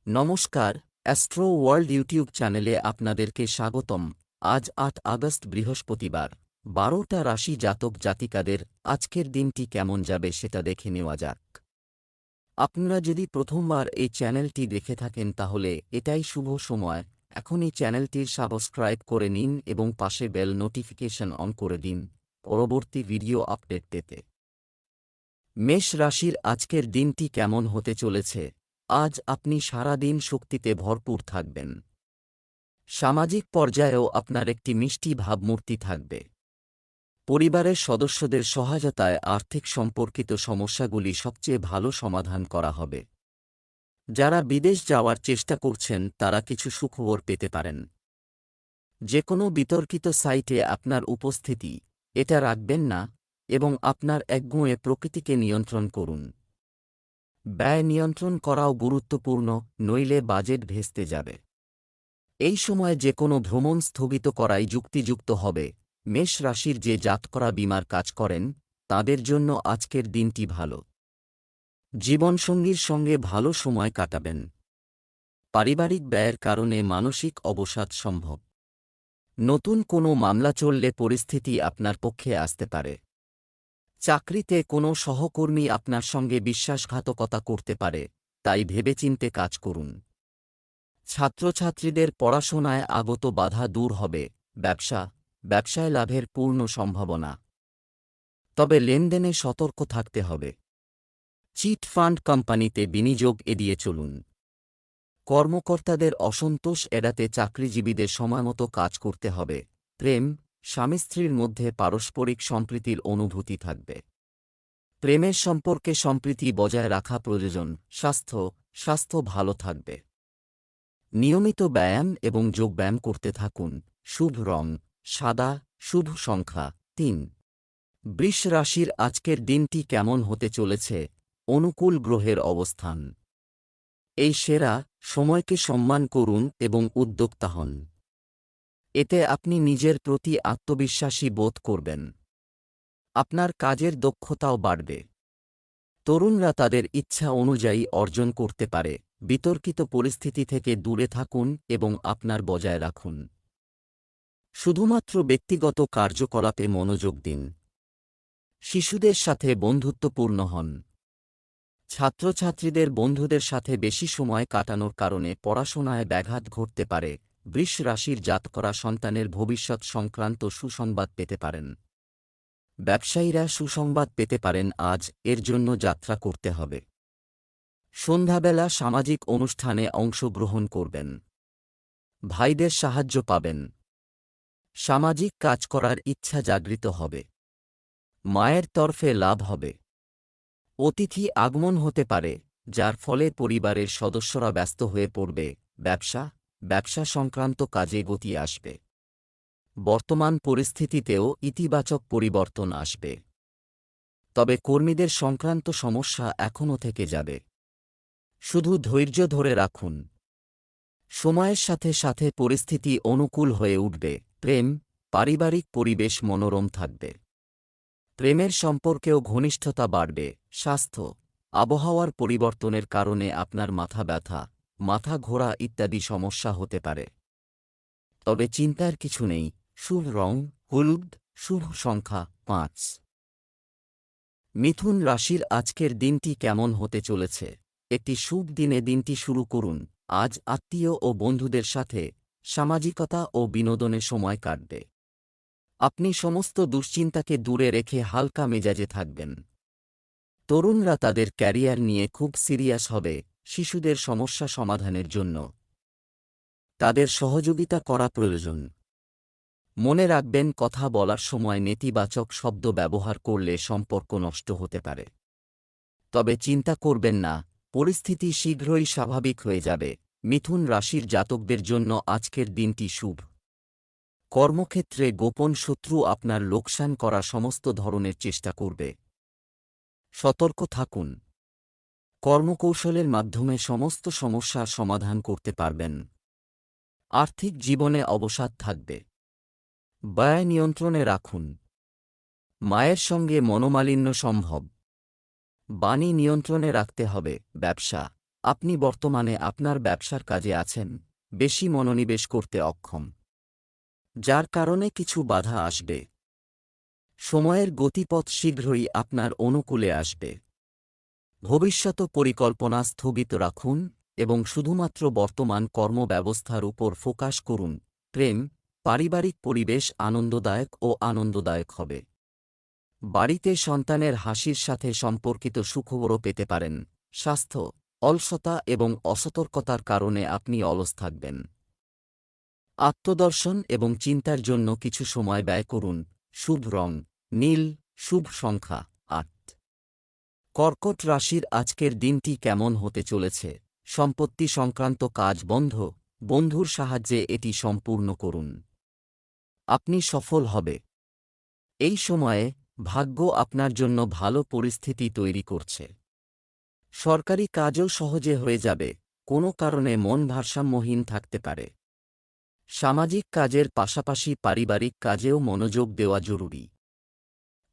নমস্কার, astro world YouTube চ্যানেলে আপনাদেরকে স্বাগতম। আজ ৮ আগস্ট বৃহস্পতিবার। ১২টা রাশি জাতক জাতিকাদের আজকের দিনটি কেমন যাবে সেটা দেখে নেওয়া যাক। আপনারা যদি প্রথমবার এই চ্যানেলটি দেখে থাকেন তাহলে এটাই শুভ সময়। এখন এই চ্যানেলটির সাবস্ক্রাইব করে নিন এবং পাশে বেল নোটিফিকেশন অন করে দিন পরবর্তী ভিডিও আপডেট পেতে। মেষ রাশির আজকের দিনটি কেমন হতে চলেছে? আজ আপনি সারা দিন শক্তিতে ভরপুর থাকবেন। সামাজিক পর্যায়েও আপনার একটি মিষ্টি ভাবমূর্তি থাকবে। পরিবারের সদস্যদের সহায়তায় আর্থিক সম্পর্কিত সমস্যাগুলি সবচেয়ে ভালো সমাধান করা হবে। যারা বিদেশ যাওয়ার চেষ্টা করছেন তারা কিছু সুখবর পেতে পারেন। যে কোনো বিতর্কিত সাইটে আপনার উপস্থিতি এটা রাখবেন না এবং আপনার একগুঁয়ে প্রকৃতিকে নিয়ন্ত্রণ করুন। ব্যয় নিয়ন্ত্রণ করাও গুরুত্বপূর্ণ, নইলে বাজেট ভেস্তে যাবে। এই সময় যে কোনো ভ্রমণ স্থগিত করাই যুক্তিযুক্ত হবে। মেষ রাশির যে জাতকরা বীমার কাজ করেন তাদের জন্য আজকের দিনটি ভালো। জীবনসঙ্গীর সঙ্গে ভালো সময় কাটাবেন। পারিবারিক ব্যয়ের কারণে মানসিক অবসাদ সম্ভব। নতুন কোনো মামলা চললে পরিস্থিতি আপনার পক্ষে আসতে পারে। চাকরিতে কোনো সহকর্মী আপনার সঙ্গে বিশ্বাসঘাতকতা করতে পারে, তাই ভেবেচিন্তে কাজ করুন। ছাত্রছাত্রীদের পড়াশোনায় আগত বাধা দূর হবে। ব্যবসায় লাভের পূর্ণ সম্ভাবনা, তবে লেনদেনে সতর্ক থাকতে হবে। চিট ফান্ড কোম্পানিতে বিনিয়োগ এড়িয়ে চলুন। কর্মকর্তাদের অসন্তোষ এড়াতে চাকরিজীবীদের সময়মতো কাজ করতে হবে। প্রেম, স্বামী স্ত্রীর মধ্যে পারস্পরিক সম্প্রীতির অনুভূতি থাকবে। প্রেমের সম্পর্কে সম্প্রীতি বজায় রাখা প্রয়োজন। স্বাস্থ্য ভালো থাকবে। নিয়মিত ব্যায়াম এবং যোগব্যায়াম করতে থাকুন। শুভ রং সাদা, শুভ সংখ্যা ৩। বৃষ রাশির আজকের দিনটি কেমন হতে চলেছে? অনুকূল গ্রহের অবস্থান। এই সেরা সময়কে সম্মান করুন এবং উদ্যোক্তা হন। এতে আপনি নিজের প্রতি আত্মবিশ্বাসী বোধ করবেন। আপনার কাজের দক্ষতাও বাড়বে। তরুণরা তাদের ইচ্ছা অনুযায়ী অর্জন করতে পারে। বিতর্কিত পরিস্থিতি থেকে দূরে থাকুন এবং আপনার বজায় রাখুন। শুধুমাত্র ব্যক্তিগত কার্যকলাপে মনোযোগ দিন। শিশুদের সাথে বন্ধুত্বপূর্ণ হন। ছাত্রছাত্রীদের বন্ধুদের সাথে বেশি সময় কাটানোর কারণে পড়াশোনায় ব্যাঘাত ঘটতে পারে। বৃষ রাশির জাতকরা সন্তানের ভবিষ্যৎ সংক্রান্ত সুসংবাদ পেতে পারেন। ব্যবসায়ীরা সুসংবাদ পেতে পারেন আজ, এর জন্য যাত্রা করতে হবে। সন্ধ্যাবেলা সামাজিক অনুষ্ঠানে অংশগ্রহণ করবেন। ভাইদের সাহায্য পাবেন। সামাজিক কাজ করার ইচ্ছা জাগৃত হবে। মায়ের তরফে লাভ হবে। অতিথি আগমন হতে পারে, যার ফলে পরিবারের সদস্যরা ব্যস্ত হয়ে পড়বে। ব্যবসা সংক্রান্ত কাজে গতি আসবে। বর্তমান পরিস্থিতিতেও ইতিবাচক পরিবর্তন আসবে। তবে কর্মীদের সংক্রান্ত সমস্যা এখনও থেকে যাবে। শুধু ধৈর্য ধরে রাখুন। সময়ের সাথে সাথে পরিস্থিতি অনুকূল হয়ে উঠবে। প্রেম, পারিবারিক পরিবেশ মনোরম থাকবে। প্রেমের সম্পর্কেও ঘনিষ্ঠতা বাড়বে। স্বাস্থ্য, আবহাওয়ার পরিবর্তনের কারণে আপনার মাথা ব্যথা, মাথা ঘোরা ইত্যাদি সমস্যা হতে পারে। তবে চিন্তার কিছু নেই। শুভ রং হলুদ, শুভ সংখ্যা ৫। মিথুন রাশির আজকের দিনটি কেমন হতে চলেছে? একটি শুভ দিনে দিনটি শুরু করুন। আজ আত্মীয় ও বন্ধুদের সাথে সামাজিকতা ও বিনোদনে সময় কাটবে। আপনি সমস্ত দুশ্চিন্তাকে দূরে রেখে হালকা মেজাজে থাকবেন। তরুণরা তাদের ক্যারিয়ার নিয়ে খুব সিরিয়াস হবে। শিশুদের সমস্যা সমাধানের জন্য তাদের সহযোগিতা করা প্রয়োজন। মনে রাখবেন, কথা বলার সময় নেতিবাচক শব্দ ব্যবহার করলে সম্পর্ক নষ্ট হতে পারে। তবে চিন্তা করবেন না, পরিস্থিতি শীঘ্রই স্বাভাবিক হয়ে যাবে। মিথুন রাশির জাতকদের জন্য আজকের দিনটি শুভ। কর্মক্ষেত্রে গোপন শত্রু আপনার লোকসান করা সমস্ত ধরনের চেষ্টা করবে। সতর্ক থাকুন। কর্মকৌশলের মাধ্যমে সমস্ত সমস্যার সমাধান করতে পারবেন। আর্থিক জীবনে অবসাদ থাকবে। ব্যয় নিয়ন্ত্রণে রাখুন। মায়ের সঙ্গে মনোমালিন্য সম্ভব। বাণী নিয়ন্ত্রণে রাখতে হবে। ব্যবসা, আপনি বর্তমানে আপনার ব্যবসার কাজে আছেন, বেশি মনোনিবেশ করতে অক্ষম, যার কারণে কিছু বাধা আসবে। সময়ের গতিপথ শীঘ্রই আপনার অনুকূলে আসবে। ভবিষ্যৎ পরিকল্পনা স্থগিত রাখুন এবং শুধুমাত্র বর্তমান কর্মব্যবস্থার উপর ফোকাস করুন। প্রেম, পারিবারিক পরিবেশ আনন্দদায়ক হবে। বাড়িতে সন্তানের হাসির সাথে সম্পর্কিত সুখবরও পেতে পারেন। স্বাস্থ্য, অলসতা এবং অসতর্কতার কারণে আপনি অলস থাকবেন। আত্মদর্শন এবং চিন্তার জন্য কিছু সময় ব্যয় করুন। শুভ রং নীল, শুভ সংখ্যা ৮। কর্কট রাশির আজকের দিনটি কেমন হতে চলেছে? সম্পত্তি সংক্রান্ত কাজ বন্ধ, বন্ধুর সাহায্যে এটি সম্পূর্ণ করুন। আপনি সফল হবে। এই সময়ে ভাগ্য আপনার জন্য ভালো পরিস্থিতি তৈরি করছে। সরকারি কাজও সহজে হয়ে যাবে, কোনো কারণে মন ভারসাম্যহীন থাকতে পারে। সামাজিক কাজের পাশাপাশি পারিবারিক কাজেও মনোযোগ দেওয়া জরুরি।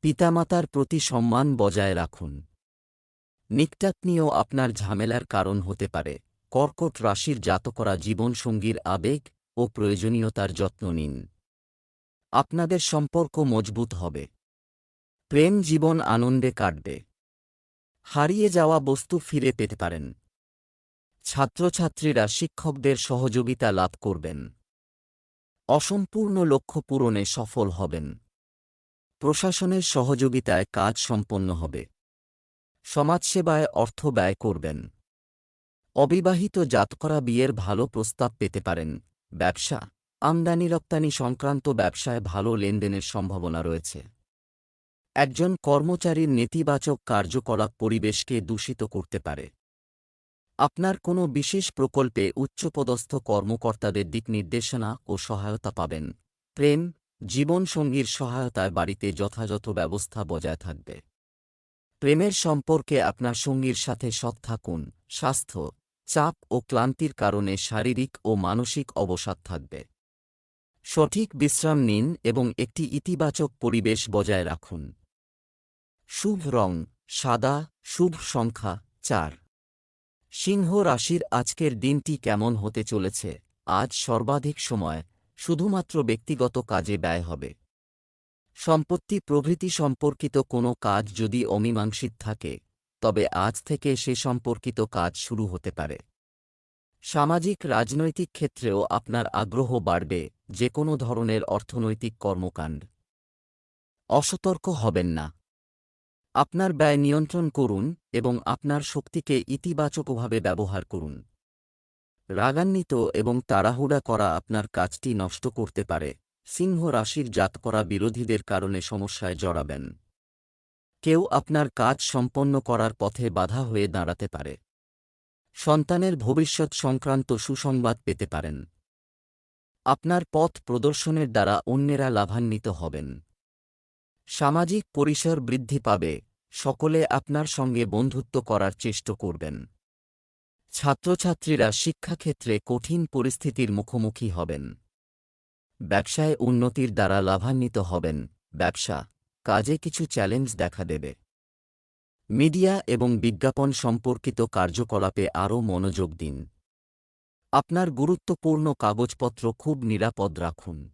পিতামাতার প্রতি সম্মান বজায় রাখুন। নিকটাত্মীয় আপনার ঝামেলার কারণ হতে পারে। কর্কট রাশির জাতকরা জীবনসঙ্গীর আবেগ ও প্রয়োজনীয়তার যত্ন নিন। আপনাদের সম্পর্ক মজবুত হবে। প্রেম জীবন আনন্দে কাটবে। হারিয়ে যাওয়া বস্তু ফিরে পেতে পারেন। ছাত্রছাত্রীরা শিক্ষকদের সহযোগিতা লাভ করবেন। অসম্পূর্ণ লক্ষ্য পূরণে সফল হবেন। প্রশাসনের সহযোগিতায় কাজ সম্পন্ন হবে। সমাজসেবায় অর্থ ব্যয় করবেন। অবিবাহিত জাতকরা বিয়ের ভালো প্রস্তাব পেতে পারেন। ব্যবসা, আমদানি রপ্তানি সংক্রান্ত ব্যবসায় ভালো লেনদেনের সম্ভাবনা রয়েছে। একজন কর্মচারীর নেতিবাচক কার্যকলাপ পরিবেশকে দূষিত করতে পারে। আপনার কোনো বিশেষ প্রকল্পে উচ্চপদস্থ কর্মকর্তাদের দিক নির্দেশনা ও সহায়তা পাবেন। প্রেম, জীবনসঙ্গীর সহায়তায় বাড়িতে যথাযথ ব্যবস্থা বজায় থাকবে। প্রেমের সম্পর্কে আপনার সঙ্গীর সাথে সৎ থাকুন। স্বাস্থ্য, চাপ ও ক্লান্তির কারণে শারীরিক ও মানসিক অবসাদ থাকবে। সঠিক বিশ্রাম নিন এবং একটি ইতিবাচক পরিবেশ বজায় রাখুন। শুভ রং সাদা, শুভ সংখ্যা ৪। সিংহ রাশির আজকের দিনটি কেমন হতে চলেছে? আজ সর্বাধিক সময় শুধুমাত্র ব্যক্তিগত কাজে ব্যয় হবে। সম্পত্তি প্রভৃতি সম্পর্কিত কোনো কাজ যদি অমীমাংসিত থাকে, তবে আজ থেকে সে সম্পর্কিত কাজ শুরু হতে পারে। সামাজিক রাজনৈতিক ক্ষেত্রেও আপনার আগ্রহ বাড়বে। যে কোনো ধরনের অর্থনৈতিক কর্মকাণ্ড। অসতর্ক হবেন না। আপনার ব্যয় নিয়ন্ত্রণ করুন এবং আপনার শক্তিকে ইতিবাচকভাবে ব্যবহার করুন। রাগান্বিত এবং তাড়াহুড়া করা আপনার কাজটি নষ্ট করতে পারে। সিংহ রাশির জাতকরা বিরোধীদের কারণে সমস্যায় জড়াবেন। কেউ আপনার কাজ সম্পন্ন করার পথে বাধা হয়ে দাঁড়াতে পারে। সন্তানের ভবিষ্যৎ সংক্রান্ত সুসংবাদ পেতে পারেন। আপনার পথ প্রদর্শনের দ্বারা অন্যেরা লাভান্বিত হবেন। সামাজিক পরিসর বৃদ্ধি পাবে। সকলে আপনার সঙ্গে বন্ধুত্ব করার চেষ্টা করবেন। ছাত্রছাত্রীরা শিক্ষাক্ষেত্রে কঠিন পরিস্থিতির মুখোমুখি হবেন। ব্যবসায় উন্নতির দ্বারা লাভান্বিত হবেন। ব্যবসা, কাজে কিছু চ্যালেঞ্জ দেখা দেবে। মিডিয়া এবং বিজ্ঞাপন সম্পর্কিত কার্যকলাপে আরও মনোযোগ দিন। আপনার গুরুত্বপূর্ণ কাগজপত্র খুব নিরাপদ রাখুন।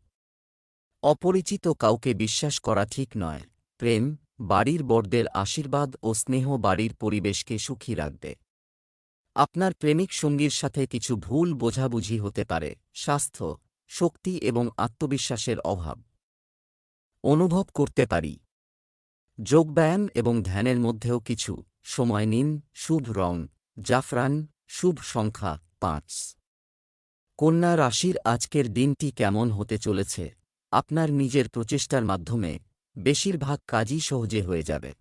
অপরিচিত কাউকে বিশ্বাস করা ঠিক নয়। প্রেম, বাড়ির বড়দের আশীর্বাদ ও স্নেহ বাড়ির পরিবেশকে সুখী রাখবে। আপনার প্রেমিক সঙ্গীর সাথে কিছু ভুল বোঝাবুঝি হতে পারে। স্বাস্থ্য, শক্তি এবং আত্মবিশ্বাসের অভাব অনুভব করতে পারি। যোগব্যায়াম এবং ধ্যানের মধ্যেও কিছু সময় নিন। শুভ রং জাফরান, শুভ সংখ্যা ৫। কন্যা রাশির আজকের দিনটি কেমন হতে চলেছে? আপনার নিজের প্রচেষ্টার মাধ্যমে বেশিরভাগ কাজই সহজে হয়ে যাবে।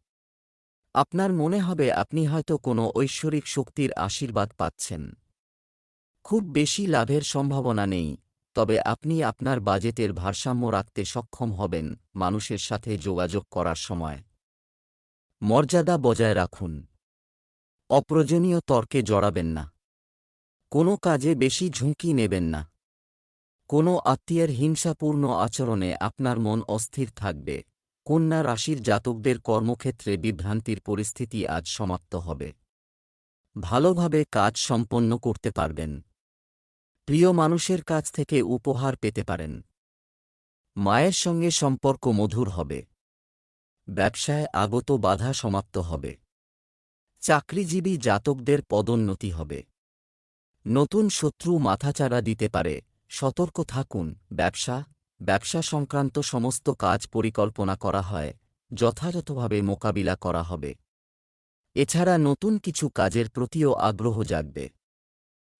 আপনার মনে হবে আপনি হয়তো কোনো ঐশ্বরিক শক্তির আশীর্বাদ পাচ্ছেন। খুব বেশি লাভের সম্ভাবনা নেই, তবে আপনি আপনার বাজেটের ভারসাম্য রাখতে সক্ষম হবেন। মানুষের সাথে যোগাযোগ করার সময় মর্যাদা বজায় রাখুন। অপ্রয়োজনীয় তর্কে জড়াবেন না। কোনো কাজে বেশি ঝুঁকি নেবেন না। কোনো আত্মীয়ের হিংসাপূর্ণ আচরণে আপনার মন অস্থির থাকবে। কন্যা রাশির জাতকদের কর্মক্ষেত্রে বিভ্রান্তির পরিস্থিতি আজ সমাপ্ত হবে। ভালোভাবে কাজ সম্পন্ন করতে পারবেন। প্রিয় মানুষের কাছ থেকে উপহার পেতে পারেন। মায়ের সঙ্গে সম্পর্ক মধুর হবে। ব্যবসায় আগত বাধা সমাপ্ত হবে। চাকরিজীবী জাতকদের পদোন্নতি হবে। নতুন শত্রু মাথাচাড়া দিতে পারে, সতর্ক থাকুন। ব্যবসা সংক্রান্ত সমস্ত কাজ পরিকল্পনা করা হয়, যথাযথভাবে মোকাবিলা করা হবে। এছাড়া নতুন কিছু কাজের প্রতিও আগ্রহ জাগবে।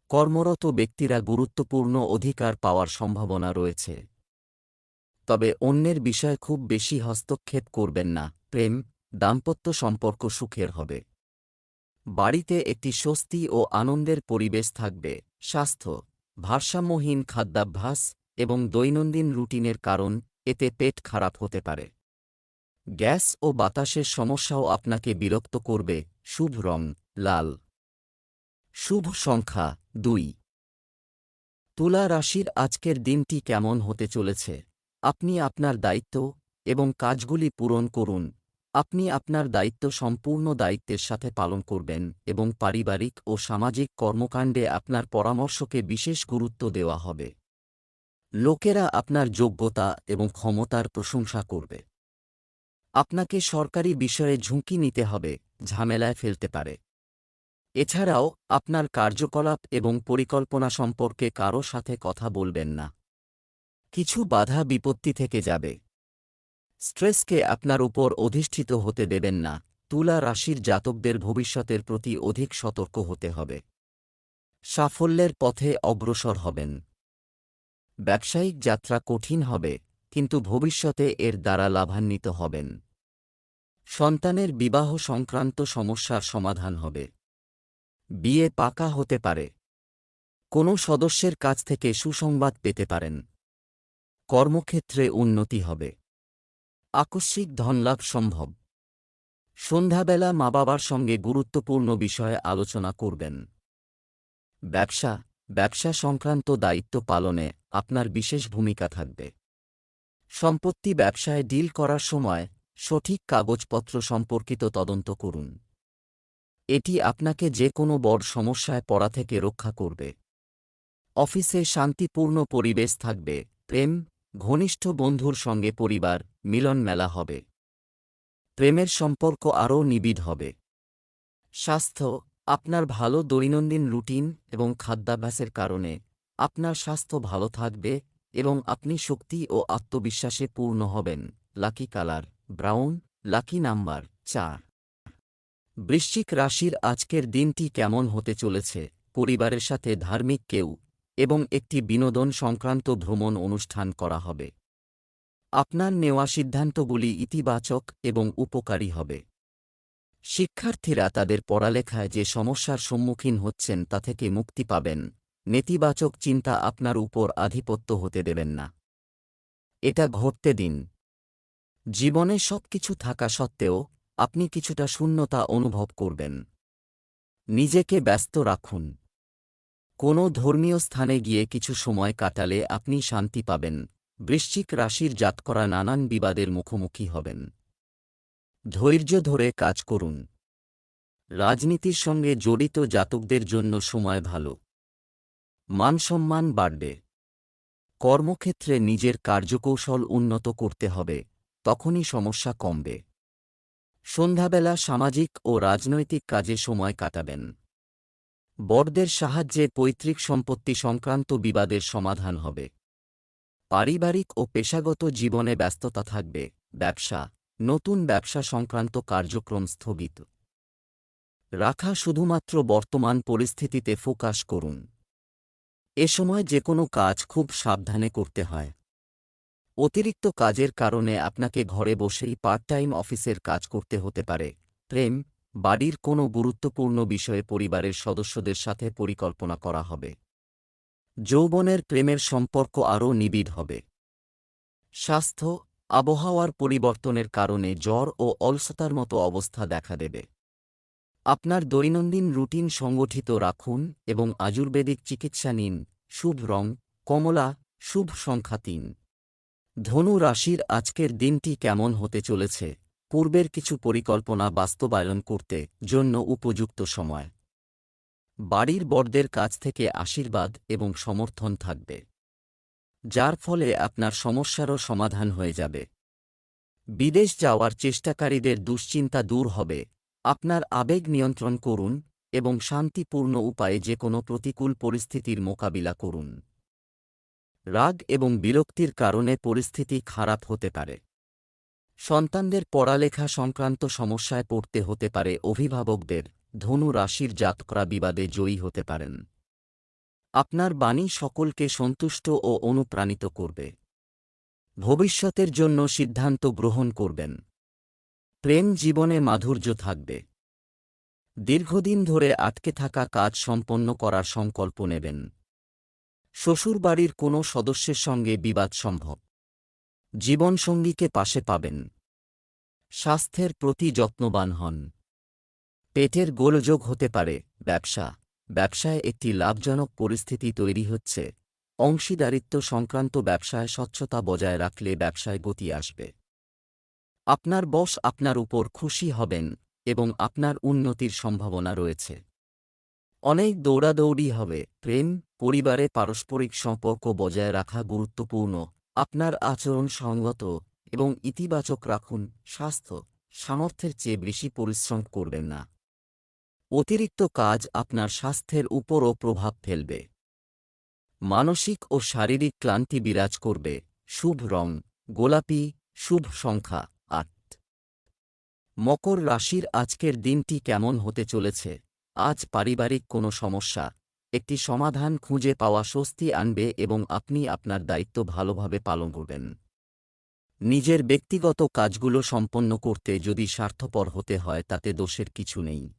কর্মরত ব্যক্তিরা গুরুত্বপূর্ণ অধিকার পাওয়ার সম্ভাবনা রয়েছে। তবে অন্যের বিষয়ে খুব বেশি হস্তক্ষেপ করবেন না। দাম্পত্য সম্পর্ক সুখের হবে। বাড়িতে একটি স্বস্তি ও আনন্দের পরিবেশ থাকবে। স্বাস্থ্য, ভারসাম্যহীন খাদ্যাভ্যাস এবং দৈনন্দিন রুটিনের কারণ এতে পেট খারাপ হতে পারে। গ্যাস ও বাতাসের সমস্যাও আপনাকে বিরক্ত করবে। শুভ রং লাল। শুভ সংখ্যা 2। তুলা রাশির আজকের দিনটি কেমন হতে চলেছে? আপনি আপনার দায়িত্ব এবং কাজগুলি পূরণ করুন। আপনি আপনার দায়িত্ব সম্পূর্ণ দায়িত্বের সাথে পালন করবেন এবং পারিবারিক ও সামাজিক কর্মকাণ্ডে আপনার পরামর্শকে বিশেষ গুরুত্ব দেওয়া হবে। লোকেরা আপনার যোগ্যতা এবং ক্ষমতার প্রশংসা করবে। আপনাকে সরকারি বিষয়ে ঝুঁকি নিতে হবে, ঝামেলায় ফেলতে পারে। এছাড়াও আপনার কার্যকলাপ এবং পরিকল্পনা সম্পর্কে কারও সাথে কথা বলবেন না। কিছু বাধা বিপত্তি থেকে যাবে। স্ট্রেসকে আপনার উপর অধিষ্ঠিত হতে দেবেন না। তুলা রাশির জাতকদের ভবিষ্যতের প্রতি অধিক সতর্ক হতে হবে। সাফল্যের পথে অগ্রসর হবেন। ব্যবসায়িক যাত্রা কঠিন হবে, কিন্তু ভবিষ্যতে এর দ্বারা লাভান্বিত হবেন। সন্তানের বিবাহ সংক্রান্ত সমস্যার সমাধান হবে। বিয়ে পাকা হতে পারে। কোনো সদস্যের কাছ থেকে সুসংবাদ পেতে পারেন। কর্মক্ষেত্রে উন্নতি হবে। আকস্মিক ধনলাভ সম্ভব। সন্ধ্যাবেলা মা-বাবার সঙ্গে গুরুত্বপূর্ণ বিষয়ে আলোচনা করবেন। ব্যবসা সংক্রান্ত দায়িত্ব পালনে আপনার বিশেষ ভূমিকা থাকবে। সম্পত্তি ব্যবসায় ডিল করার সময় সঠিক কাগজপত্র সম্পর্কিত তদন্ত করুন। এটি আপনাকে যে কোনো বড় সমস্যায় পড়া থেকে রক্ষা করবে। অফিসে শান্তিপূর্ণ পরিবেশ থাকবে। ঘনিষ্ঠ বন্ধুর সঙ্গে পরিবার মিলন মেলা হবে। প্রেমের সম্পর্ক আরও নিবিড় হবে। স্বাস্থ্য, আপনার ভালো দৈনন্দিন রুটিন এবং খাদ্যাভ্যাসের কারণে আপনার স্বাস্থ্য ভালো থাকবে এবং আপনি শক্তি ও আত্মবিশ্বাসে পূর্ণ হবেন। Lucky colour brown. Lucky number 4। বৃশ্চিক রাশির আজকের দিনটি কেমন হতে চলেছে? পরিবারের সাথে ধার্মিক কেউ এবং একটি বিনোদন সংক্রান্ত ভ্রমণ অনুষ্ঠান করা হবে। আপনার নেওয়া সিদ্ধান্তগুলি ইতিবাচক এবং উপকারী হবে। শিক্ষার্থীরা তাদের পড়ালেখায় যে সমস্যার সম্মুখীন হচ্ছেন তা থেকে মুক্তি পাবেন। নেতিবাচক চিন্তা আপনার উপর আধিপত্য হতে দেবেন না। এটা ঘটতে দিন। জীবনে সবকিছু থাকা সত্ত্বেও আপনি কিছুটা শূন্যতা অনুভব করবেন। নিজেকে ব্যস্ত রাখুন। কোনো ধর্মীয় স্থানে গিয়ে কিছু সময় কাটালে আপনি শান্তি পাবেন। বৃশ্চিক রাশির জাতকরা নানান বিবাদের মুখোমুখি হবেন। ধৈর্য ধরে কাজ করুন। রাজনীতির সঙ্গে জড়িত জাতকদের জন্য সময় ভালো। মানসম্মান বাড়বে। কর্মক্ষেত্রে নিজের কার্যকৌশল উন্নত করতে হবে, তখনই সমস্যা কমবে। সন্ধ্যাবেলা সামাজিক ও রাজনৈতিক কাজে সময় কাটাবেন। বড়দের সাহায্যে পৈতৃক সম্পত্তি সংক্রান্ত বিবাদের সমাধান হবে। পারিবারিক ও পেশাগত জীবনে ব্যস্ততা থাকবে। নতুন ব্যবসা সংক্রান্ত কার্যক্রম স্থগিত রাখা। শুধুমাত্র বর্তমান পরিস্থিতিতে ফোকাস করুন। এ সময় যে কোনো কাজ খুব সাবধানে করতে হয়। অতিরিক্ত কাজের কারণে আপনাকে ঘরে বসেই পার্ট টাইম অফিসের কাজ করতে হতে পারে। বাড়ির কোনো গুরুত্বপূর্ণ বিষয়ে পরিবারের সদস্যদের সাথে পরিকল্পনা করা হবে। যৌবনের প্রেমের সম্পর্ক আরও নিবিড় হবে। স্বাস্থ্য, আবহাওয়ার পরিবর্তনের কারণে জ্বর ও অলসতার মতো অবস্থা দেখা দেবে। আপনার দৈনন্দিন রুটিন সংগঠিত রাখুন এবং আয়ুর্বেদিক চিকিৎসা নিন। শুভ রং কমলা। শুভ সংখ্যা 3। ধনু রাশির আজকের দিনটি কেমন হতে চলেছে? পূর্বের কিছু পরিকল্পনা বাস্তবায়ন করতে জন্য উপযুক্ত সময়। বাড়ির বড়দের কাছ থেকে আশীর্বাদ এবং সমর্থন থাকবে, যার ফলে আপনার সমস্যারও সমাধান হয়ে যাবে। বিদেশ যাওয়ার চেষ্টাকারীদের দুশ্চিন্তা দূর হবে। আপনার আবেগ নিয়ন্ত্রণ করুন এবং শান্তিপূর্ণ উপায়ে যে কোনো প্রতিকূল পরিস্থিতির মোকাবিলা করুন। রাগ এবং বিরক্তির কারণে পরিস্থিতি খারাপ হতে পারে। সন্তানদের পড়ালেখা সংক্রান্ত সমস্যায় পড়তে হতে পারে অভিভাবকদের। ধনু রাশির জাতকরা বিবাদে জয়ী হতে পারেন। আপনার বাণী সকলকে সন্তুষ্ট ও অনুপ্রাণিত করবে। ভবিষ্যতের জন্য সিদ্ধান্ত গ্রহণ করবেন। প্রেম জীবনে মাধুর্য থাকবে। দীর্ঘদিন ধরে আটকে থাকা কাজ সম্পন্ন করার সংকল্প নেবেন। শ্বশুরবাড়ির কোনো সদস্যের সঙ্গে বিবাদ সম্ভব। জীবনসঙ্গীকে পাশে পাবেন। স্বাস্থ্যের প্রতি যত্নবান হন। পেটের গোলযোগ হতে পারে। ব্যবসায় একটি লাভজনক পরিস্থিতি তৈরি হচ্ছে। অংশীদারিত্ব সংক্রান্ত ব্যবসায় স্বচ্ছতা বজায় রাখলে ব্যবসায় গতি আসবে। আপনার বস আপনার উপর খুশি হবেন এবং আপনার উন্নতির সম্ভাবনা রয়েছে। অনেক দৌড়াদৌড়ি হবে। প্রেম, পরিবারে পারস্পরিক সম্পর্ক বজায় রাখা গুরুত্বপূর্ণ। আপনার আচরণ সংগত এবং ইতিবাচক রাখুন। স্বাস্থ্য, সামর্থ্যের চেয়ে বেশি পরিশ্রম করবেন না। অতিরিক্ত কাজ আপনার স্বাস্থ্যের উপরও প্রভাব ফেলবে। মানসিক ও শারীরিক ক্লান্তি বিরাজ করবে। শুভ রং গোলাপি। শুভ সংখ্যা ৮। মকর রাশির আজকের দিনটি কেমন হতে চলেছে? আজ পারিবারিক কোনো সমস্যা একটি সমাধান খুঁজে পাওয়া স্বস্তি আনবে এবং আপনি আপনার দায়িত্ব ভালোভাবে পালন করবেন। নিজের ব্যক্তিগত কাজগুলো সম্পন্ন করতে যদি স্বার্থপর হতে হয় তাতে দোষের কিছু নেই।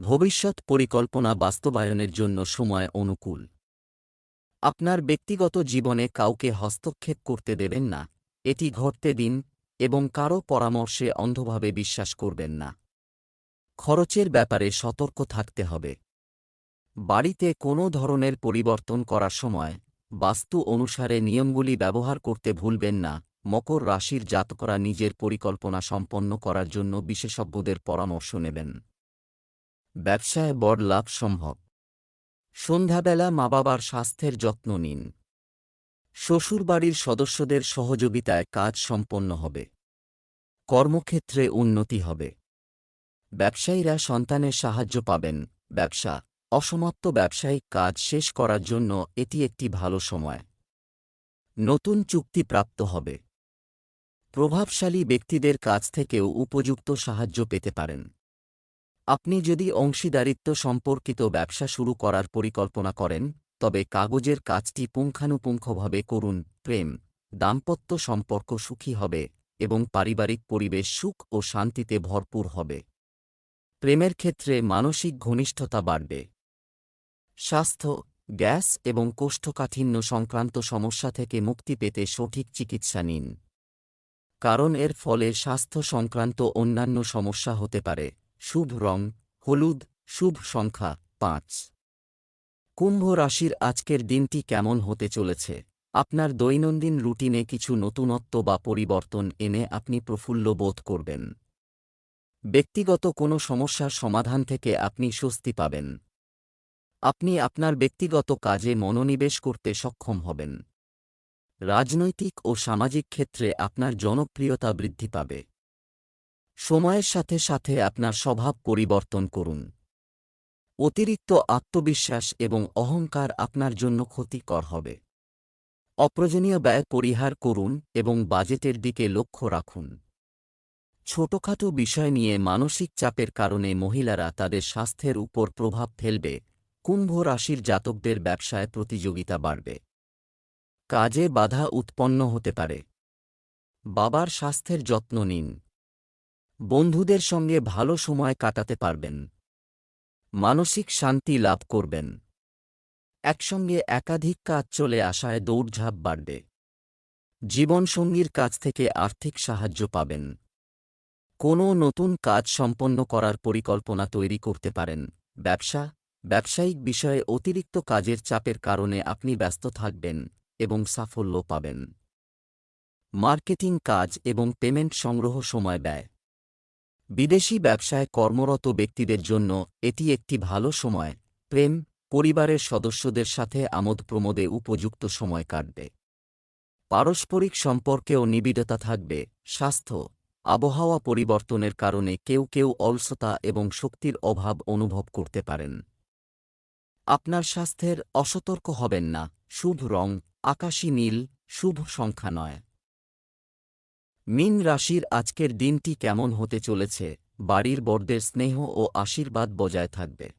ভবিষ্যৎ পরিকল্পনা বাস্তবায়নের জন্য সময় অনুকূল। আপনার ব্যক্তিগত জীবনে কাউকে হস্তক্ষেপ করতে দেবেন না। এটি ঘটতে দিন এবং কারও পরামর্শে অন্ধভাবে বিশ্বাস করবেন না। খরচের ব্যাপারে সতর্ক থাকতে হবে। বাড়িতে কোনো ধরনের পরিবর্তন করার সময় বাস্তু অনুসারে নিয়মগুলি ব্যবহার করতে ভুলবেন না। মকর রাশির জাতকরা নিজের পরিকল্পনা সম্পন্ন করার জন্য বিশেষজ্ঞদের পরামর্শ নেবেন। ব্যবসায় বড় লাভ সম্ভব। সন্ধ্যাবেলা মা-বাবার স্বাস্থ্যের যত্ন নিন। শ্বশুরবাড়ির সদস্যদের সহযোগিতায় কাজ সম্পন্ন হবে। কর্মক্ষেত্রে উন্নতি হবে। ব্যবসায়ীরা সন্তানের সাহায্য পাবেন। অসমাপ্ত ব্যবসায়িক কাজ শেষ করার জন্য এটি একটি ভালো সময়। নতুন চুক্তি প্রাপ্ত হবে। প্রভাবশালী ব্যক্তিদের কাছ থেকেও উপযুক্ত সাহায্য পেতে পারেন। আপনি যদি অংশীদারিত্ব সম্পর্কিত ব্যবসা শুরু করার পরিকল্পনা করেন তবে কাগজের কাজটি পুঙ্খানুপুঙ্খভাবে করুন। প্রেম, দাম্পত্য সম্পর্ক সুখী হবে এবং পারিবারিক পরিবেশ সুখ ও শান্তিতে ভরপুর হবে। প্রেমের ক্ষেত্রে মানসিক ঘনিষ্ঠতা বাড়বে। স্বাস্থ্য, গ্যাস এবং কোষ্ঠকাঠিন্য সংক্রান্ত সমস্যা থেকে মুক্তি পেতে সঠিক চিকিৎসা নিন, কারণ এর ফলে স্বাস্থ্য সংক্রান্ত অন্যান্য সমস্যা হতে পারে। শুভ রং হলুদ। শুভ সংখ্যা ৫। কুম্ভ রাশির আজকের দিনটি কেমন হতে চলেছে? আপনার দৈনন্দিন রুটিনে কিছু নতুনত্ব বা পরিবর্তন এনে আপনি প্রফুল্ল বোধ করবেন। ব্যক্তিগত কোনো সমস্যার সমাধান থেকে আপনি স্বস্তি পাবেন। আপনি আপনার ব্যক্তিগত কাজে মনোনিবেশ করতে সক্ষম হবেন। রাজনৈতিক ও সামাজিক ক্ষেত্রে আপনার জনপ্রিয়তা বৃদ্ধি পাবে। সময়ের সাথে সাথে আপনার স্বভাব পরিবর্তন করুন। অতিরিক্ত আত্মবিশ্বাস এবং অহংকার আপনার জন্য ক্ষতিকর হবে। অপ্রয়োজনীয় ব্যয় পরিহার করুন এবং বাজেটের দিকে লক্ষ্য রাখুন। ছোটখাটো বিষয় নিয়ে মানসিক চাপের কারণে মহিলারা তাদের স্বাস্থ্যের উপর প্রভাব ফেলবে। কুম্ভ রাশির জাতকদের ব্যবসায় প্রতিযোগিতা বাড়বে। কাজে বাধা উৎপন্ন হতে পারে। বাবার স্বাস্থ্যের যত্ন নিন। বন্ধুদের সঙ্গে ভালো সময় কাটাতে পারবেন। মানসিক শান্তি লাভ করবেন। একসঙ্গে একাধিক কাজ চলে আসায় দৌড়ঝাঁপ বাড়বে। জীবনসঙ্গীর কাছ থেকে আর্থিক সাহায্য পাবেন। কোনো নতুন কাজ সম্পন্ন করার পরিকল্পনা তৈরি করতে পারেন। ব্যবসায়িক বিষয়ে অতিরিক্ত কাজের চাপের কারণে আপনি ব্যস্ত থাকবেন এবং সাফল্য পাবেন। মার্কেটিং কাজ এবং পেমেন্ট সংগ্রহ সময় ব্যয়। বিদেশি ব্যবসায় কর্মরত ব্যক্তিদের জন্য এটি একটি ভালো সময়। প্রেম, পরিবারের সদস্যদের সাথে আমোদ প্রমোদে উপযুক্ত সময় কাটবে। পারস্পরিক সম্পর্কেও নিবিড়তা থাকবে। স্বাস্থ্য, আবহাওয়া পরিবর্তনের কারণে কেউ কেউ অলসতা এবং শক্তির অভাব অনুভব করতে পারেন। আপনার স্বাস্থ্যের অসতর্ক হবেন না। শুভ রং আকাশী নীল, শুভ সংখ্যা 9। মীন রাশির আজকের দিনটি কেমন হতে চলেছে? বাড়ির বড়দের স্নেহ ও আশীর্বাদ বজায় থাকবে।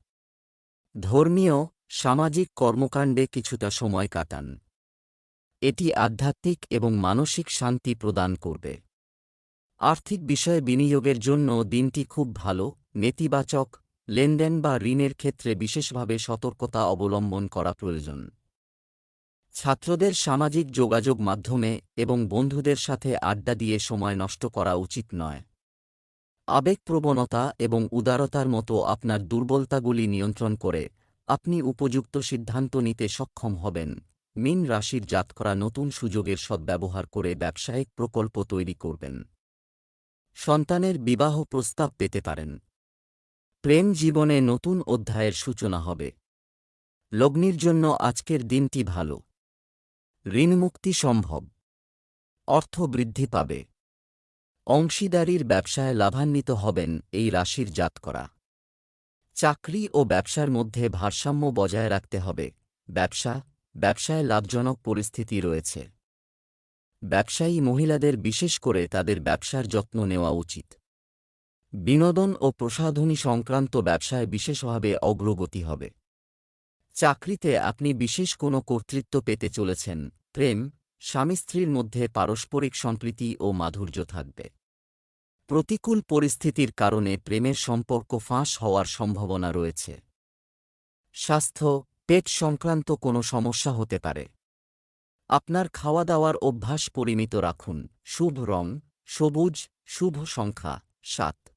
ধর্মীয়, সামাজিক কর্মকাণ্ডে কিছুটা সময় কাটান। এটি আধ্যাত্মিক এবং মানসিক শান্তি প্রদান করবে। আর্থিক বিষয়ে বিনিয়োগের জন্য দিনটি খুব ভালো। নেতিবাচক লেনদেন বা ঋণের ক্ষেত্রে বিশেষভাবে সতর্কতা অবলম্বন করা প্রয়োজন। ছাত্রদের সামাজিক যোগাযোগ মাধ্যমে এবং বন্ধুদের সাথে আড্ডা দিয়ে সময় নষ্ট করা উচিত নয়। আবেগপ্রবণতা এবং উদারতার মতো আপনার দুর্বলতাগুলি নিয়ন্ত্রণ করে আপনি উপযুক্ত সিদ্ধান্ত নিতে সক্ষম হবেন। মীন রাশির জাতকরা নতুন সুযোগের সদ্ব্যবহার করে ব্যবসায়িক প্রকল্প তৈরি করবেন। সন্তানের বিবাহ প্রস্তাব পেতে পারেন। প্রেম জীবনে নতুন অধ্যায়ের সূচনা হবে। লগ্নির জন্য আজকের দিনটি ভালো। ঋণমুক্তি সম্ভব। অর্থ বৃদ্ধি পাবে। অংশীদারির ব্যবসায় লাভান্বিত হবেন এই রাশির জাতকরা। চাকরি ও ব্যবসার মধ্যে ভারসাম্য বজায় রাখতে হবে। ব্যবসায় লাভজনক পরিস্থিতি রয়েছে। ব্যবসায়ী মহিলাদের বিশেষ করে তাদের ব্যবসার যত্ন নেওয়া উচিত। বিনোদন ও প্রসাধনী সংক্রান্ত ব্যবসায় বিশেষভাবে অগ্রগতি হবে। চাকরিতে আপনি বিশেষ কোনো কর্তৃত্ব পেতে চলেছেন। প্রেম, স্বামী স্ত্রীর মধ্যে পারস্পরিক সম্প্রীতি ও মাধুর্য থাকবে। প্রতিকূল পরিস্থিতির কারণে প্রেমের সম্পর্ক ফাঁস হওয়ার সম্ভাবনা রয়েছে। স্বাস্থ্য, পেট সংক্রান্ত কোনো সমস্যা হতে পারে। আপনার খাওয়া দাওয়ার অভ্যাস পরিমিত রাখুন। শুভ রং সবুজ, শুভ সংখ্যা 7।